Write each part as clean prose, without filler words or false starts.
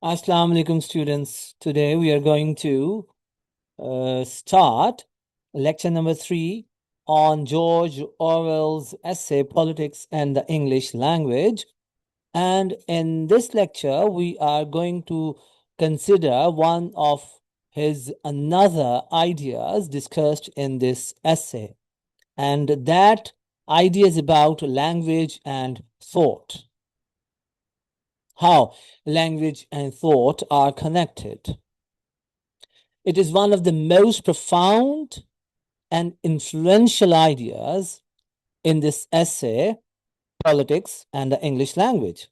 Assalamu alaikum, students. Today we are going to start lecture number 3 on George Orwell's essay Politics and the English Language. And in this lecture, we are going to consider one of his another ideas discussed in this essay. And that idea is about language and thought. How language and thought are connected. It is one of the most profound and influential ideas in this essay, Politics and the English Language.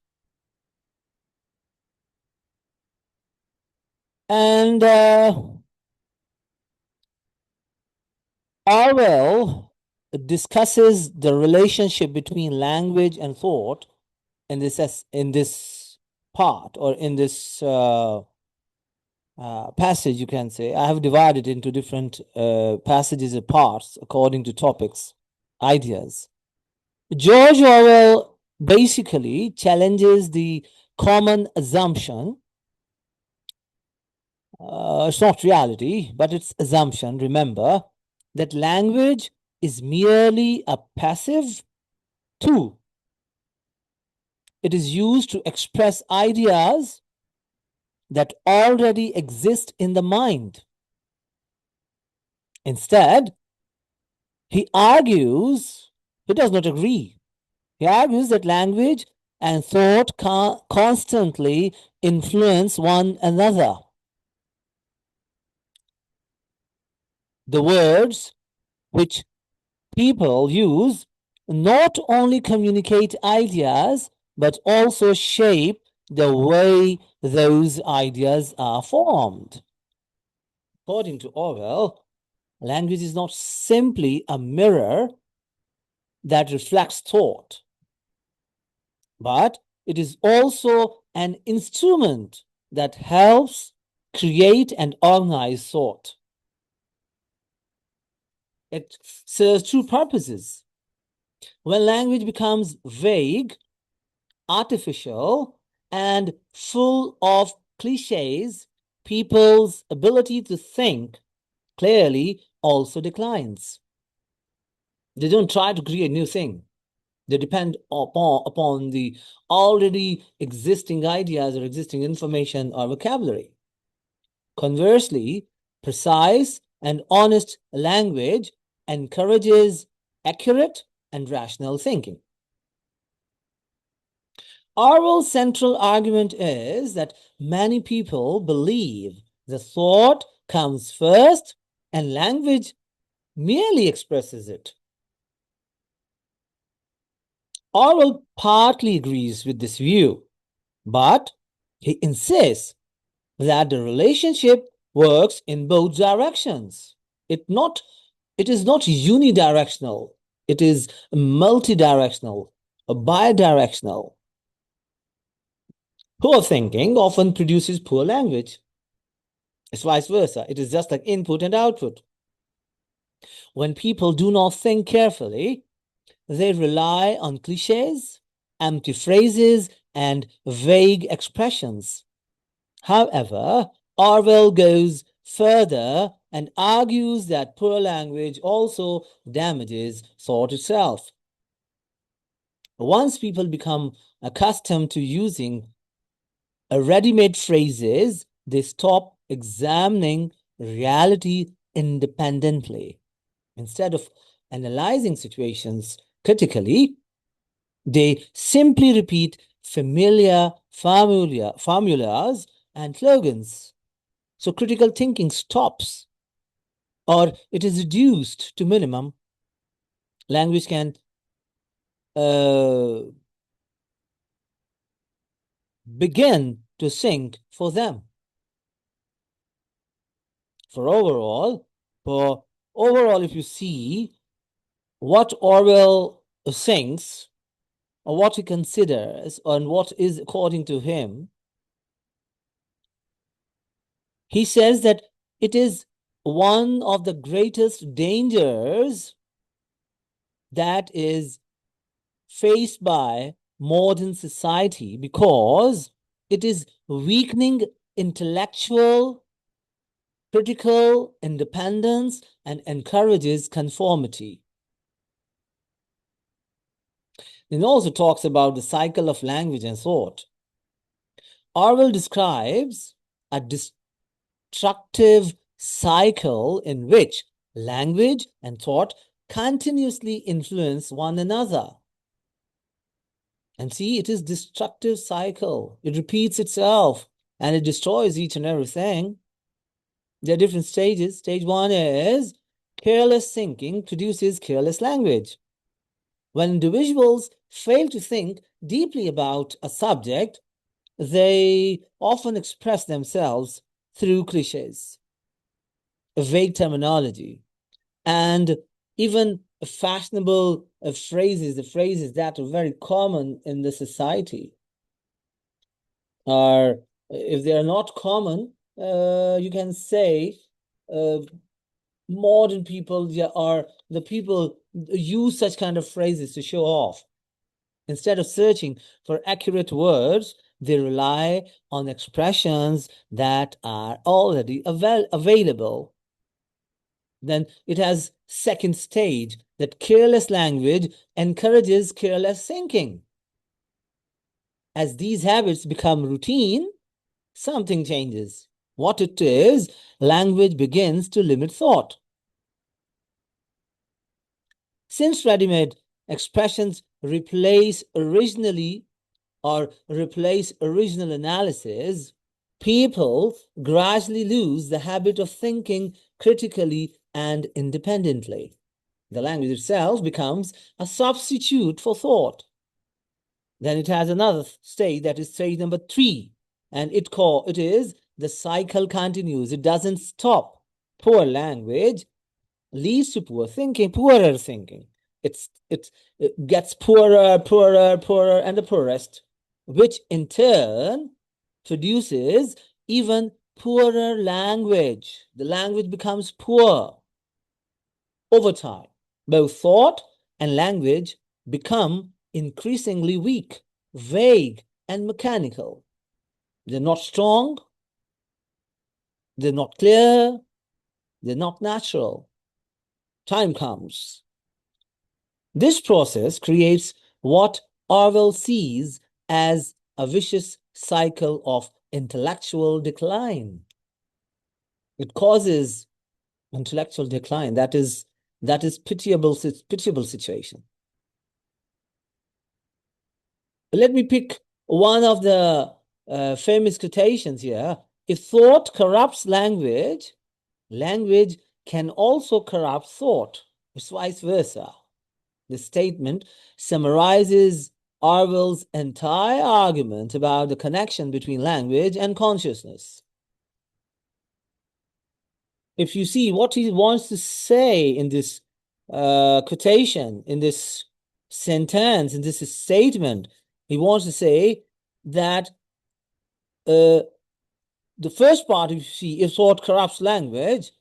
And Orwell discusses the relationship between language and thought in this part, or in this passage, you can say. I have divided into different passages or parts according to topics, ideas. George Orwell basically challenges the common assumption. It's not reality, but it's assumption, remember, that language is merely a passive tool. It is used to express ideas that already exist in the mind. Instead, he does not agree. He argues that language and thought constantly influence one another. The words which people use not only communicate ideas, but also shape the way those ideas are formed. According to Orwell, language is not simply a mirror that reflects thought, but it is also an instrument that helps create and organize thought. It serves two purposes. When language becomes vague, artificial, and full of cliches, people's ability to think clearly also declines. They don't try to create new thing. They depend upon the already existing ideas or existing information or vocabulary. Conversely, precise and honest language encourages accurate and rational thinking. Orwell's central argument is that many people believe the thought comes first and language merely expresses it. Orwell partly agrees with this view, but he insists that the relationship works in both directions. It is not unidirectional. It is multidirectional, bidirectional. Poor thinking often produces poor language. It's vice versa. It is just like input and output. When people do not think carefully, they rely on cliches, empty phrases, and vague expressions. However, Orwell goes further and argues that poor language also damages thought itself. Once people become accustomed to using ready-made phrases, they stop examining reality independently. Instead of analyzing situations critically, they simply repeat familiar formulas and slogans. So critical thinking stops, or it is reduced to minimum. Language can begin to think for them. For overall, if you see what Orwell thinks, or what he considers, and what is according to him, he says that it is one of the greatest dangers that is faced by modern society, because It is weakening intellectual, critical independence and encourages conformity. It also talks about the cycle of language and thought. Orwell describes a destructive cycle in which language and thought continuously influence one another. And see, it is destructive cycle. It repeats itself and it destroys each and everything. There are different stages. Stage one is careless thinking produces careless language. When individuals fail to think deeply about a subject, they often express themselves through cliches, vague terminology, and even fashionable phrases, the phrases that are very common in the society are, if they are not common, you can say modern people are the people use such kind of phrases to show off. Instead of searching for accurate words, they rely on expressions that are already available. Then it has second stage, that careless language encourages careless thinking. As these habits become routine, something changes. What it is, language begins to limit thought. Since ready-made expressions replace original analysis, people gradually lose the habit of thinking critically and independently. The language itself becomes a substitute for thought. Then it has another stage, that is stage number 3, and it is the cycle continues. It doesn't stop. Poor language leads to poorer thinking. It gets poorer, and the poorest, which in turn produces even poorer language. The language becomes poor. Over time, both thought and language become increasingly weak, vague, and mechanical. They're not strong, they're not clear, they're not natural. Time comes. This process creates what Orwell sees as a vicious cycle of intellectual decline. It causes intellectual decline. That is pitiable situation. Let me pick one of the famous quotations here. If thought corrupts language, language can also corrupt thought. It's vice versa. The statement summarizes Orwell's entire argument about the connection between language and consciousness. If you see what he wants to say in this quotation, in this sentence, in this statement, he wants to say that the first part, if you see, if thought corrupts language,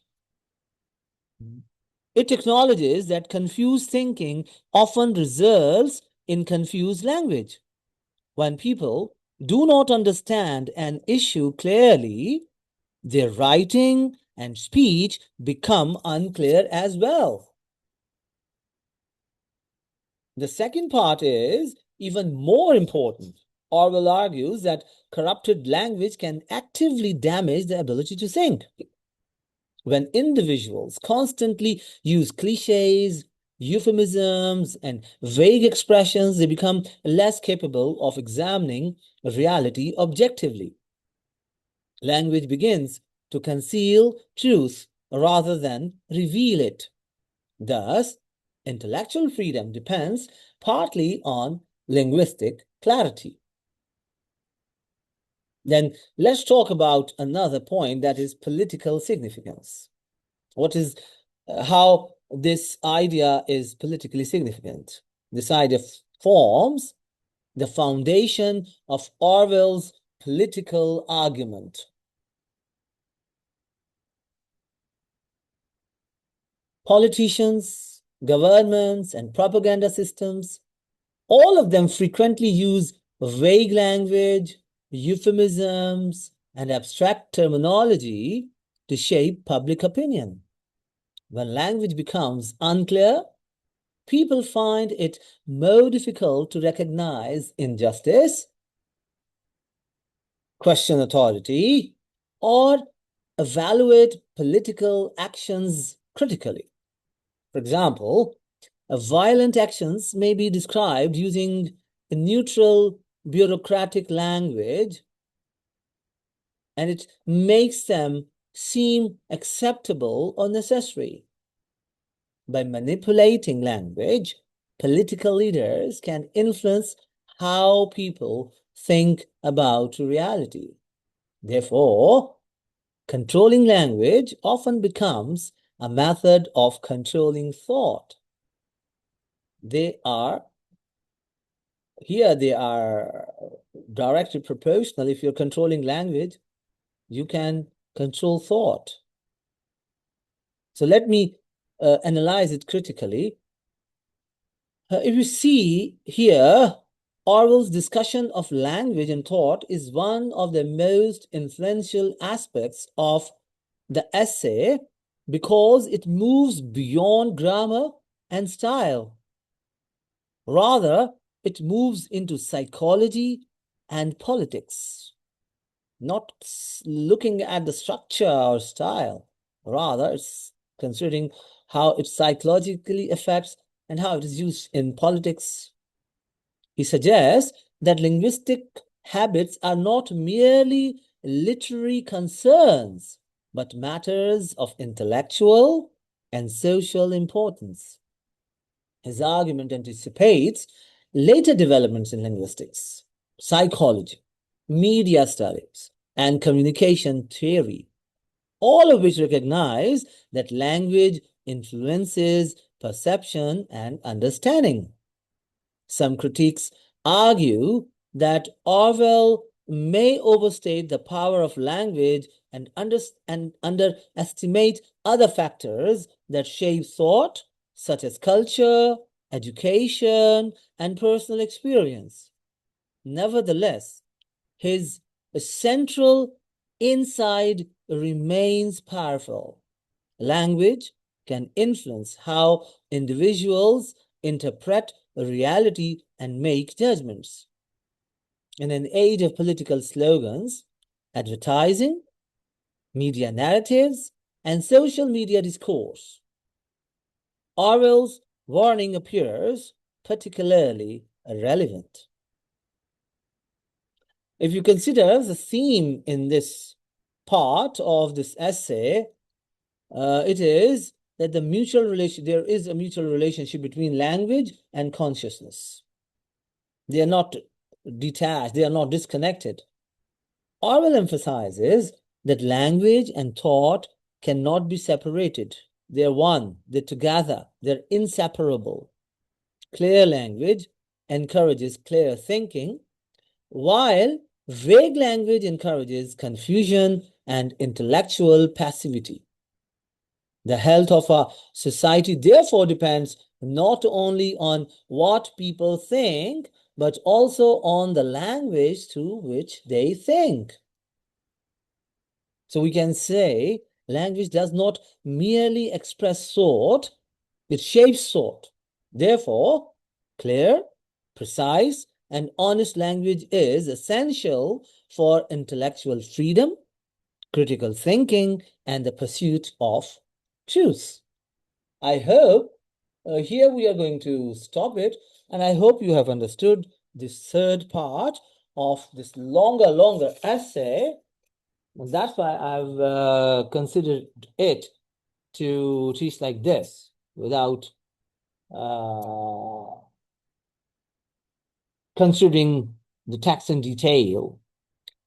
it acknowledges that confused thinking often results in confused language. When people do not understand an issue clearly, their writing and speech become unclear as well. The second part is even more important. Orwell argues that corrupted language can actively damage the ability to think. When individuals constantly use cliches, euphemisms, and vague expressions, they become less capable of examining reality objectively. Language begins to conceal truth rather than reveal it. Thus, intellectual freedom depends partly on linguistic clarity. Then let's talk about another point, that is political significance. What is how this idea is politically significant? This idea forms the foundation of Orwell's political argument. Politicians, governments, and propaganda systems, all of them frequently use vague language, euphemisms, and abstract terminology to shape public opinion. When language becomes unclear, people find it more difficult to recognize injustice, question authority, or evaluate political actions critically. For example, violent actions may be described using a neutral bureaucratic language, and it makes them seem acceptable or necessary. By manipulating language, political leaders can influence how people think about reality. Therefore, controlling language often becomes a method of controlling thought. They are directly proportional. If you're controlling language, you can control thought. So let me analyze it critically. If you see here, Orwell's discussion of language and thought is one of the most influential aspects of the essay because it moves beyond grammar and style. Rather, it moves into psychology and politics, not looking at the structure or style. Rather, it's considering how it psychologically affects and how it is used in politics. He suggests that linguistic habits are not merely literary concerns, but matters of intellectual and social importance. His argument anticipates later developments in linguistics, psychology, media studies, and communication theory, all of which recognize that language influences perception and understanding. Some critics argue that Orwell may overstate the power of language and underestimate other factors that shape thought, such as culture, education, and personal experience. Nevertheless, his central insight remains powerful. Language can influence how individuals interpret reality and make judgments. In an age of political slogans, advertising, media narratives, and social media discourse, Orwell's warning appears particularly relevant. If you consider the theme in this part of this essay, it is that there is a mutual relationship between language and consciousness. They are not detached, they are not disconnected. Orwell emphasizes that language and thought cannot be separated. They're one, they're together, they're inseparable. Clear language encourages clear thinking, while vague language encourages confusion and intellectual passivity. The health of a society, therefore, depends not only on what people think, but also on the language through which they think. So we can say language does not merely express thought, it shapes thought. Therefore, clear, precise, and honest language is essential for intellectual freedom, critical thinking, and the pursuit of truth. I hope here we are going to stop it, and I hope you have understood this third part of this longer essay. And that's why I've considered it to teach like this without considering the text in detail.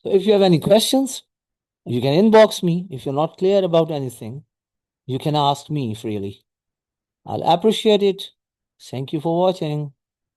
So if you have any questions, you can inbox me. If you're not clear about anything, you can ask me freely. I'll appreciate it. Thank you for watching.